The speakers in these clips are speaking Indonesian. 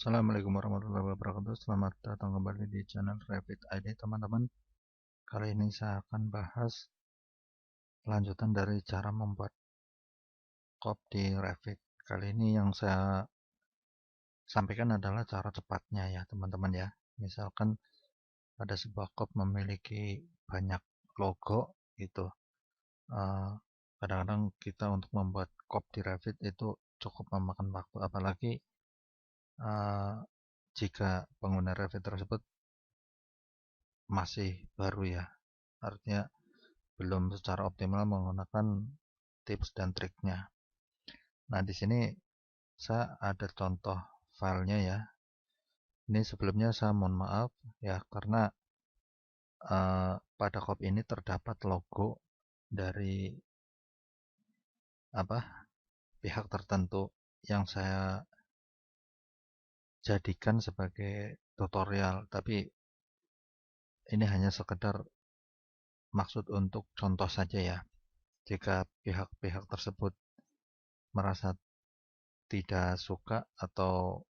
Assalamualaikum warahmatullahi wabarakatuh. Selamat datang kembali di channel Revit ID, teman-teman. Kali ini saya akan bahas lanjutan dari cara membuat COP di Revit. Kali ini yang saya sampaikan adalah cara cepatnya ya, teman-teman ya. Misalkan ada sebuah COP memiliki banyak logo gitu. Kadang-kadang kita untuk membuat COP di Revit itu cukup memakan waktu, apalagi jika pengguna Revit tersebut masih baru ya, artinya belum secara optimal menggunakan tips dan triknya. Nah, di sini saya ada contoh filenya ya. Ini sebelumnya saya mohon maaf ya, karena pada copy ini terdapat logo dari pihak tertentu yang saya jadikan sebagai tutorial, tapi ini hanya sekedar maksud untuk contoh saja ya. Jika pihak-pihak tersebut merasa tidak suka atau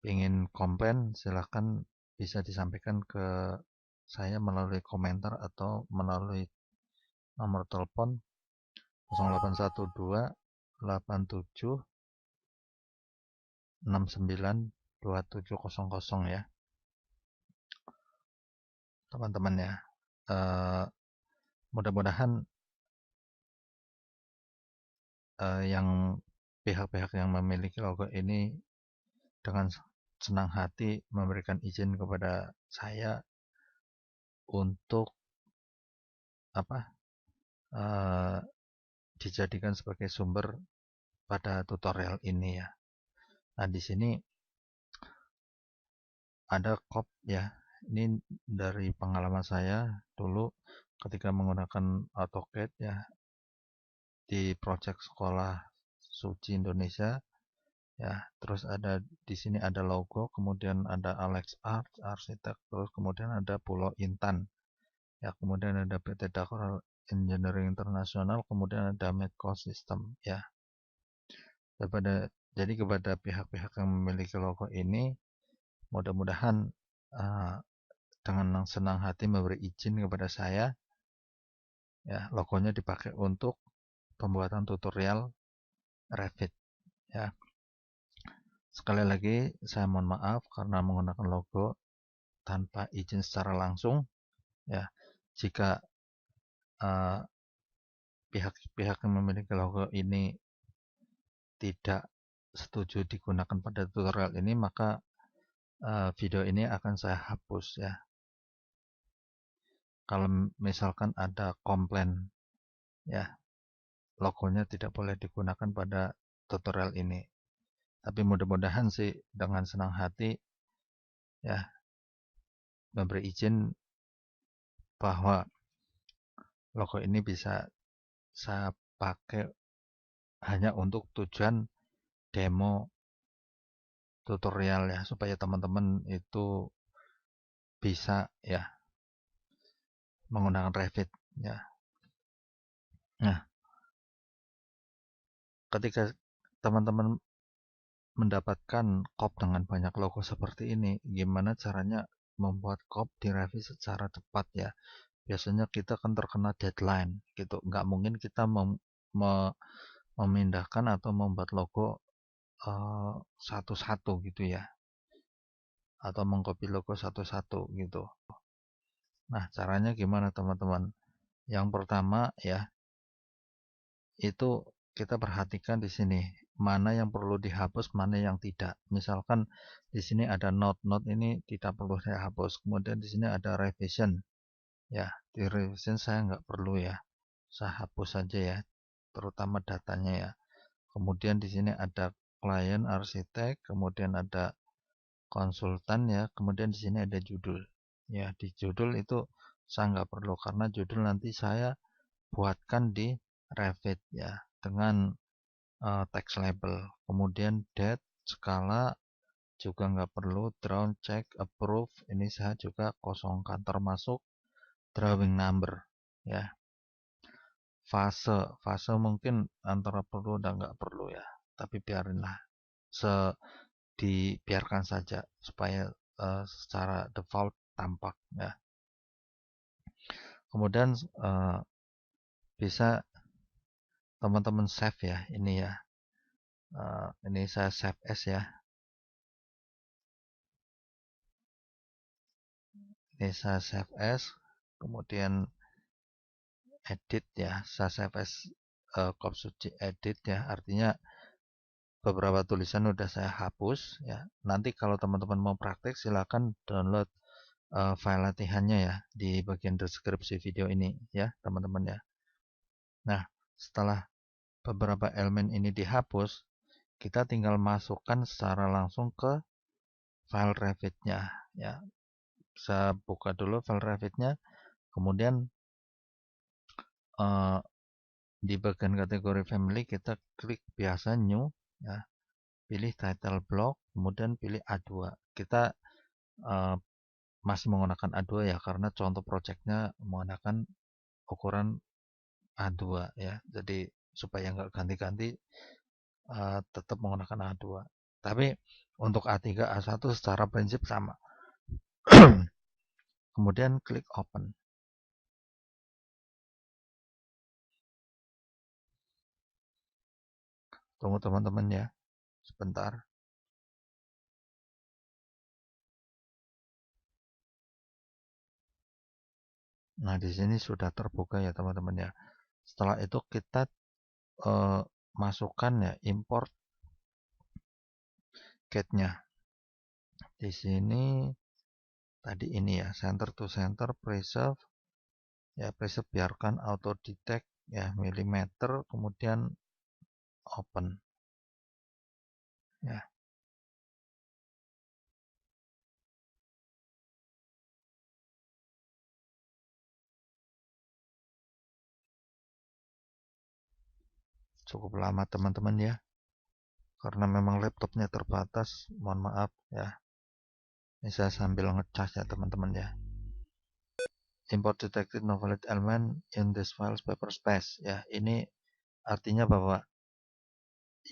ingin komplain, silahkan bisa disampaikan ke saya melalui komentar atau melalui nomor telepon 0812 87 69 2700 ya, teman-teman ya. Mudah-mudahan yang pihak-pihak yang memiliki logo ini dengan senang hati memberikan izin kepada saya untuk dijadikan sebagai sumber pada tutorial ini ya. Nah, di sini ada COP ya. Ini dari pengalaman saya dulu ketika menggunakan AutoCAD ya di proyek sekolah suci Indonesia ya. Terus ada di sini ada logo, kemudian ada Alex Art, arsitek, terus kemudian ada Pulau Intan. Ya, kemudian ada PT Dakar Engineering Internasional, kemudian ada Medco System ya. Jadi kepada pihak-pihak yang memiliki logo ini, mudah-mudahan dengan senang hati memberi izin kepada saya ya, logonya dipakai untuk pembuatan tutorial Revit ya. Sekali lagi saya mohon maaf karena menggunakan logo tanpa izin secara langsung ya. Jika pihak-pihak yang memiliki logo ini tidak setuju digunakan pada tutorial ini, maka video ini akan saya hapus ya. Kalau misalkan ada komplain ya, logonya tidak boleh digunakan pada tutorial ini. Tapi mudah-mudahan sih dengan senang hati ya memberi izin bahwa logo ini bisa saya pakai hanya untuk tujuan demo tutorial ya, supaya teman-teman itu bisa ya menggunakan Revit ya. Nah, ketika teman-teman mendapatkan COP dengan banyak logo seperti ini, gimana caranya membuat COP di Revit secara cepat ya? Biasanya kita kan terkena deadline gitu, nggak mungkin kita memindahkan atau membuat logo satu-satu gitu ya, atau mengcopy logo satu-satu gitu. Nah, caranya gimana teman-teman? Yang pertama ya, itu kita perhatikan di sini mana yang perlu dihapus, mana yang tidak. Misalkan di sini ada note ini tidak perlu saya hapus. Kemudian di sini ada revision. Ya, di revision saya nggak perlu ya. Saya hapus saja ya, terutama datanya ya. Kemudian di sini ada klien, arsitek, kemudian ada konsultan ya, kemudian di sini ada judul. Ya, di judul itu saya nggak perlu karena judul nanti saya buatkan di Revit ya dengan text label. Kemudian date, skala juga nggak perlu, drawn, check, approve. Ini saya juga kosongkan termasuk drawing number ya. Fase mungkin antara perlu dan nggak perlu ya, tapi biarinlah dibiarkan saja supaya secara default tampak ya. Kemudian bisa teman-teman save ya, ini ya. Ini saya save as ya. Ini saya save as, kemudian edit ya. Saya save as Kop Suci edit ya. Artinya beberapa tulisan udah saya hapus ya. Nanti kalau teman-teman mau praktek silakan download file latihannya ya di bagian deskripsi video ini ya, teman-teman ya. Nah, setelah beberapa elemen ini dihapus, kita tinggal masukkan secara langsung ke file Revit-nya ya. Saya buka dulu file Revit-nya, kemudian di bagian kategori family kita klik biasa new ya. Pilih title block, kemudian pilih A2. Kita masih menggunakan A2 ya, karena contoh projectnya menggunakan ukuran A2 ya. Jadi supaya nggak ganti-ganti tetap menggunakan A2. Tapi untuk A3, A1 secara prinsip sama. Kemudian klik open. Tunggu teman-teman ya, sebentar. Nah, di sini sudah terbuka ya teman-teman ya. Setelah itu kita masukkan ya import CAD-nya. Di sini tadi ini ya, center to center, preserve ya, preserve biarkan auto detect ya, milimeter, kemudian open ya. Cukup lama teman-teman ya, karena memang laptopnya terbatas, mohon maaf ya. Ini saya sambil ngecas ya teman-teman ya. Import detected no valid element in this file's paper space ya. Ini artinya bahwa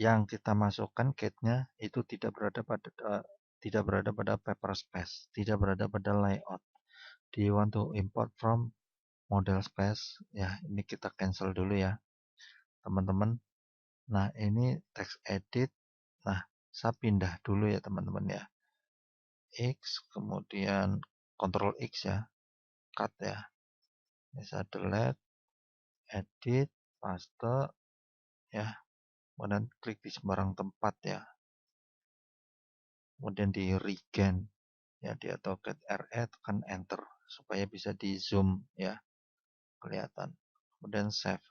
yang kita masukkan CAD-nya itu tidak berada pada paper space, tidak berada pada layout. Do you want to import from model space? Ya, ini kita cancel dulu ya, teman-teman. Nah, ini text edit. Nah, saya pindah dulu ya, teman-teman ya. X, kemudian Ctrl X ya, cut ya. Ini saya delete, edit, paste ya. Kemudian klik di sembarang tempat ya. Kemudian di regen ya, di AutoCAD RE tekan enter supaya bisa di zoom ya, kelihatan. Kemudian save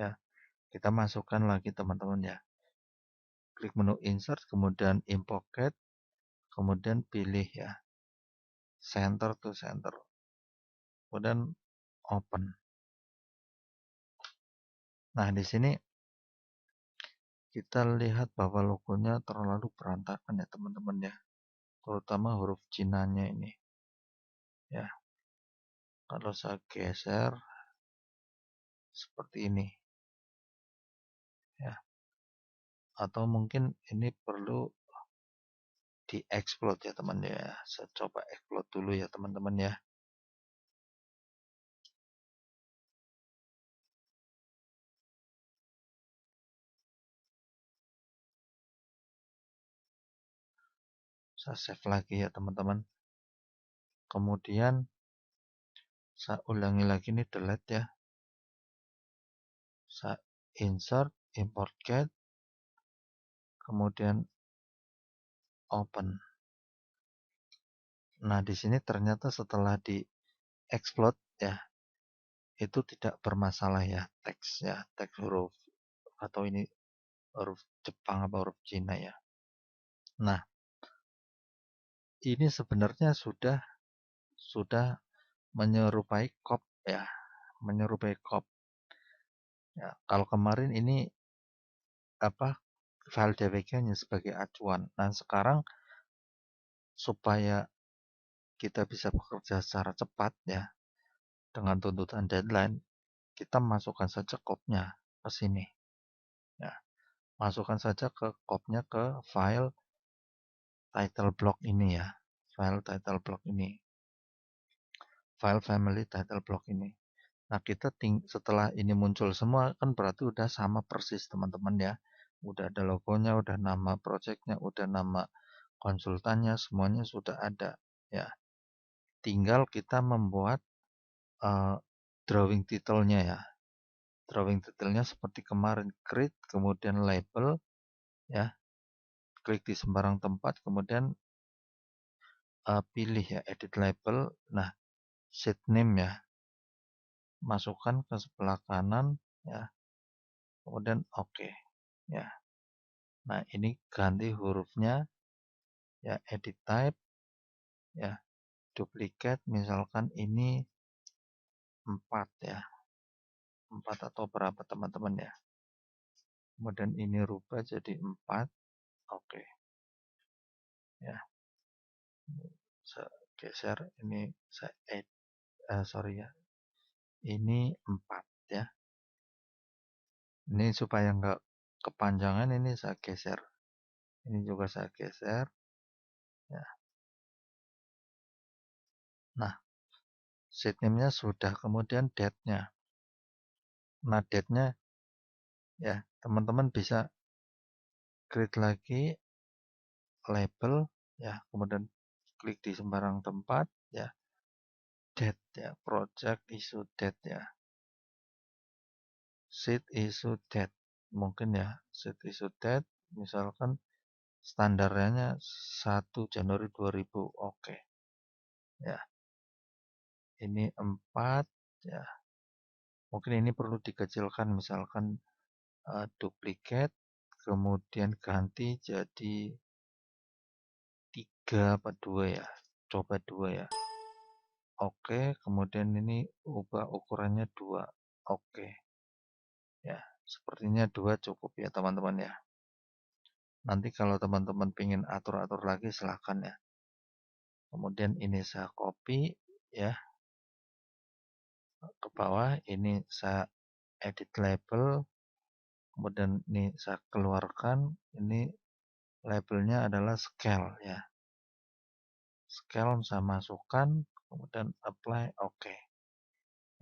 ya. Kita masukkan lagi teman-teman ya. Klik menu insert, kemudian import CAD, kemudian pilih ya center to center, kemudian open. Nah, di sini kita lihat bahwa logonya terlalu berantakan ya teman-teman ya, terutama huruf Cina-nya ini ya. Kalau saya geser seperti ini ya, atau mungkin ini perlu di-explode ya teman ya. Saya coba explode dulu ya teman-teman ya. Saya save lagi ya teman-teman. Kemudian saya ulangi lagi nih, delete ya. Saya insert, import CAD, kemudian open. Nah, di sini ternyata setelah di-explode ya, itu tidak bermasalah ya teks ya, teks huruf atau ini huruf Jepang atau huruf Cina ya. Nah, ini sebenarnya sudah menyerupai COP ya, menyerupai COP. Ya, kalau kemarin ini apa, file DWG-nya sebagai acuan. Nah, sekarang supaya kita bisa bekerja secara cepat ya, dengan tuntutan deadline, kita masukkan saja COP-nya ke sini. Ya, masukkan saja ke COP-nya ke file title block ini ya. File title block ini. File family title block ini. Nah, kita setelah ini muncul semua, kan berarti udah sama persis teman-teman ya. Udah ada logonya, udah nama projectnya, udah nama konsultannya, semuanya sudah ada ya. Tinggal kita membuat drawing title-nya ya. Drawing title-nya seperti kemarin, create, kemudian label ya. Klik di sembarang tempat, kemudian pilih ya edit label. Nah, sheet name ya. Masukkan ke sebelah kanan ya. Kemudian oke ya. Nah, ini ganti hurufnya ya, edit type ya, duplicate misalkan ini 4 ya. 4 atau berapa teman-teman ya. Kemudian ini rubah jadi 4. Oke. Ya. Saya geser ini, saya sorry ya. Ini 4 ya. Ini supaya enggak kepanjangan, ini saya geser. Ini juga saya geser ya. Nah, sheet name-nya sudah, kemudian date-nya. Nah, date-nya ya, teman-teman bisa create lagi label ya, kemudian klik di sembarang tempat ya, date ya, project issue date ya, sheet issue date mungkin ya, sheet issue date misalkan standarnya 1 Januari 2000. Oke ya, ini 4 ya, mungkin ini perlu dikecilkan, misalkan duplicate kemudian ganti jadi 3 apa 2 ya, coba 2 ya. Oke, kemudian ini ubah ukurannya 2. Oke. Ya, sepertinya 2 cukup ya teman-teman ya. Nanti kalau teman-teman ingin atur-atur lagi silahkan ya. Kemudian ini saya copy ya ke bawah, ini saya edit label, kemudian ini saya keluarkan, ini labelnya adalah scale ya. Scale saya masukkan, kemudian apply, oke.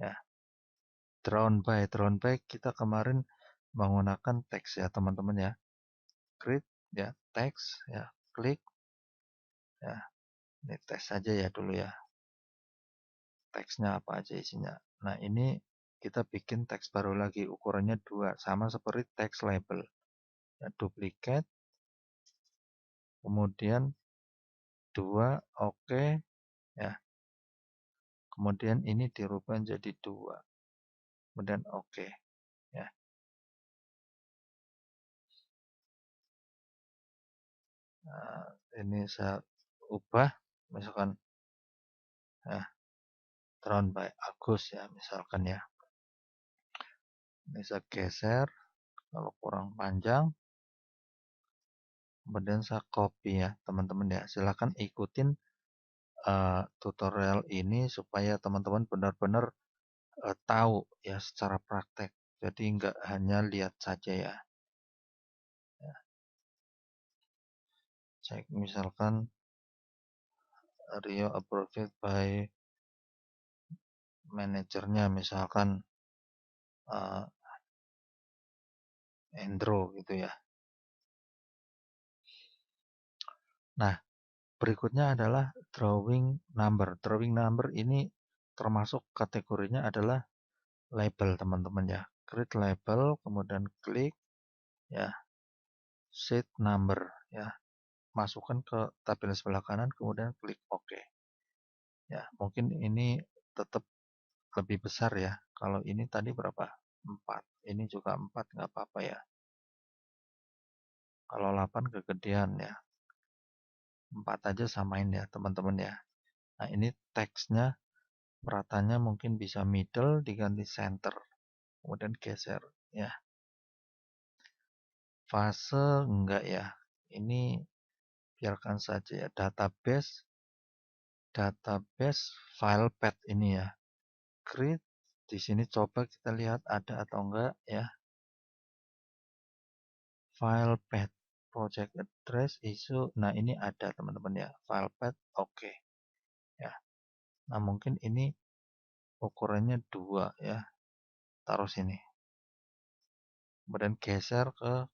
Ya. Drawn by kita kemarin menggunakan teks ya teman-teman ya. Create ya, teks ya, klik ya. Ini teks saja ya dulu ya. Teksnya apa aja isinya. Nah, ini kita bikin teks baru lagi, ukurannya 2, sama seperti teks label. Ya, duplicate, kemudian 2, oke ya. Kemudian ini dirubah jadi 2. Kemudian oke ya. Nah, ini saya ubah misalkan ya, drawn by Agus ya misalkan ya. Ini saya geser kalau kurang panjang, kemudian saya copy ya teman-teman ya. Silahkan ikutin tutorial ini supaya teman-teman benar-benar tahu ya secara praktek. Jadi nggak hanya lihat saja ya. Cek misalkan Rio approved by manajernya misalkan Endro gitu ya. Nah, berikutnya adalah drawing number. Drawing number ini termasuk kategorinya adalah label teman-teman ya. Create label, kemudian klik ya, sheet number ya. Masukkan ke tabel sebelah kanan, kemudian klik OK. Ya, mungkin ini tetap lebih besar ya. Kalau ini tadi berapa? 4. Ini juga 4, nggak apa-apa ya. Kalau 8 kegedean ya. 4 aja samain ya teman-teman ya. Nah, ini teksnya meratanya mungkin bisa middle diganti center. Kemudian geser ya. Fase enggak ya. Ini biarkan saja ya. Database file path ini ya. Create di sini coba kita lihat ada atau enggak ya. File path. project address isu. Nah, ini ada teman-teman ya, file path oke. Ya. Nah, mungkin ini ukurannya 2 ya. Taruh sini. Kemudian geser ke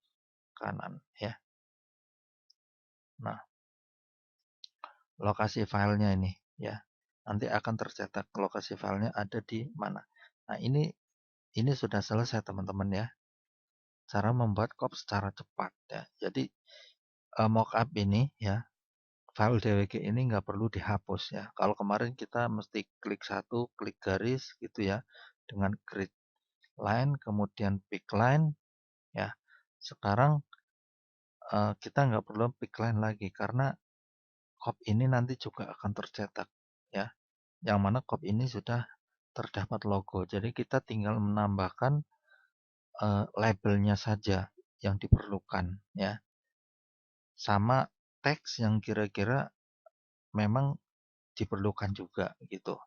kanan ya. Nah, lokasi filenya ini ya. Nanti akan tercetak lokasi filenya ada di mana. Nah, ini sudah selesai teman-teman ya. Cara membuat cop secara cepat ya. Jadi mockup ini ya, file DWG ini nggak perlu dihapus ya. Kalau kemarin kita mesti klik satu, klik garis gitu ya, dengan grid line, kemudian pick line ya. Sekarang kita nggak perlu pick line lagi karena cop ini nanti juga akan tercetak ya. Yang mana cop ini sudah terdapat logo. Jadi kita tinggal menambahkan labelnya saja yang diperlukan ya. Sama teks yang kira-kira memang diperlukan juga gitu.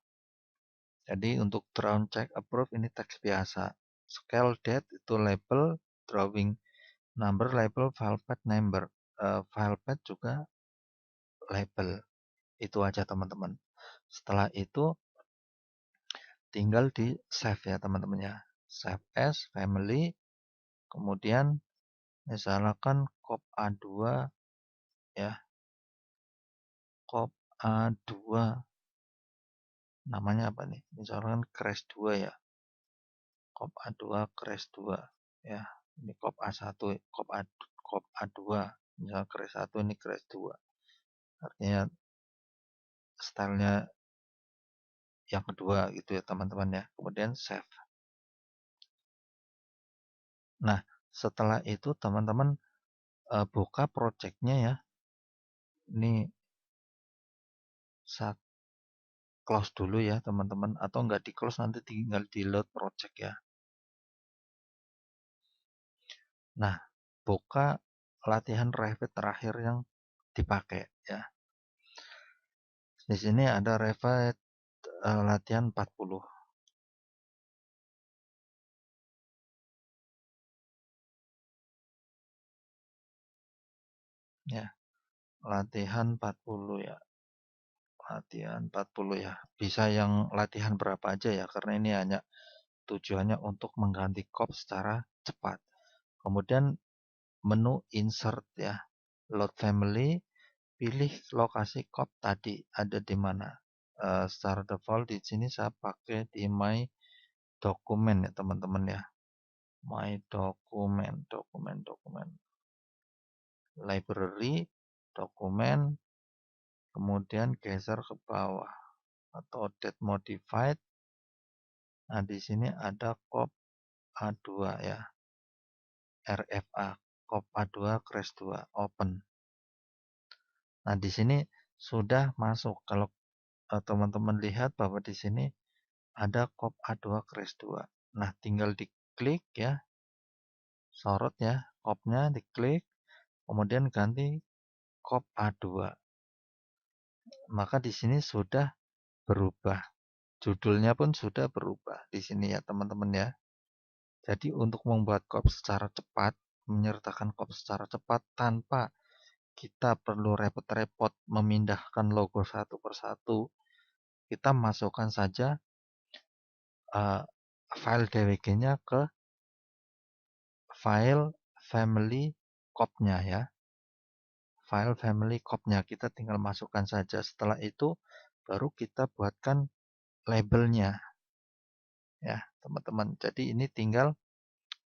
Jadi untuk draw check approve ini teks biasa. Scale date itu label, drawing number label, file path number. File path juga label. Itu aja teman-teman. Setelah itu tinggal di save ya teman-teman ya. Save as family. Kemudian misalkan cop A2 ya. Cop A2 namanya apa nih? Misalkan crash 2 ya. Cop A2 crash 2 ya. Ini cop A1, cop A2. Misal crash 1 ini crash 2. Artinya stylenya yang kedua gitu ya teman-teman ya. Kemudian save. Nah, setelah itu teman-teman buka projectnya ya. Ini saat close dulu ya teman-teman, atau enggak di close nanti tinggal di load project ya. Nah, buka latihan Revit terakhir yang dipakai ya. Di sini ada Revit latihan 40 ya. Latihan 40 ya. Latihan 40 ya. Bisa yang latihan berapa aja ya, karena ini hanya tujuannya untuk mengganti cop secara cepat. Kemudian menu insert ya. Load family, pilih lokasi cop tadi ada di mana. Secara default di sini saya pakai di my dokumen ya teman-teman ya. My dokumen, library, dokumen, kemudian geser ke bawah atau date modified. Nah, di sini ada cop A2 ya. RFA, cop A2 crash 2 open. Nah, di sini sudah masuk. Kalau teman-teman lihat bahwa di sini ada cop A2 crash 2. Nah, tinggal diklik ya. Sorot ya, copnya diklik, kemudian ganti cop A2. Maka di sini sudah berubah. Judulnya pun sudah berubah di sini ya, teman-teman ya. Jadi untuk membuat cop secara cepat, menyertakan cop secara cepat tanpa kita perlu repot-repot memindahkan logo satu persatu, kita masukkan saja file DWG-nya ke file family cop-nya ya. File family cop-nya kita tinggal masukkan saja. Setelah itu baru kita buatkan labelnya ya, teman-teman. Jadi ini tinggal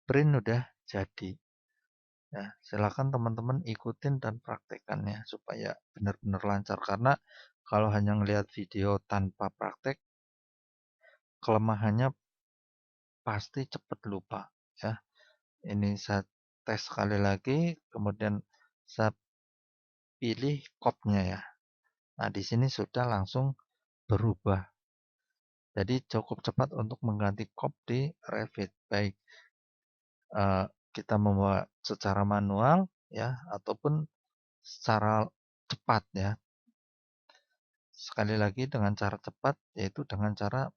print udah jadi. Ya, silakan teman-teman ikutin dan praktekannya supaya benar-benar lancar, karena kalau hanya melihat video tanpa praktek, kelemahannya pasti cepat lupa ya. Ini saya tes sekali lagi, kemudian saya pilih copnya ya. Nah, di sini sudah langsung berubah. Jadi cukup cepat untuk mengganti cop di Revit, baik kita membuat secara manual ya ataupun secara cepat ya. Sekali lagi dengan cara cepat, yaitu dengan cara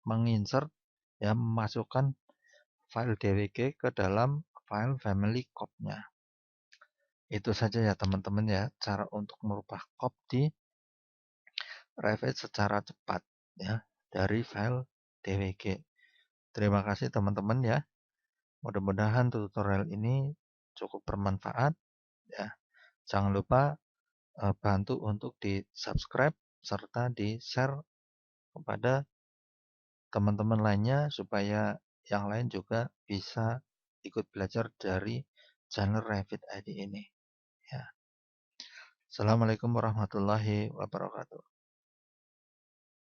menginsert ya, memasukkan file DWG ke dalam file family cop-nya. Itu saja ya teman-teman ya, cara untuk merubah kop di Revit secara cepat ya dari file DWG. Terima kasih teman-teman ya. Mudah-mudahan tutorial ini cukup bermanfaat ya. Jangan lupa bantu untuk di-subscribe serta di-share kepada teman-teman lainnya supaya yang lain juga bisa ikut belajar dari channel Revit ID ini ya. Assalamualaikum warahmatullahi wabarakatuh.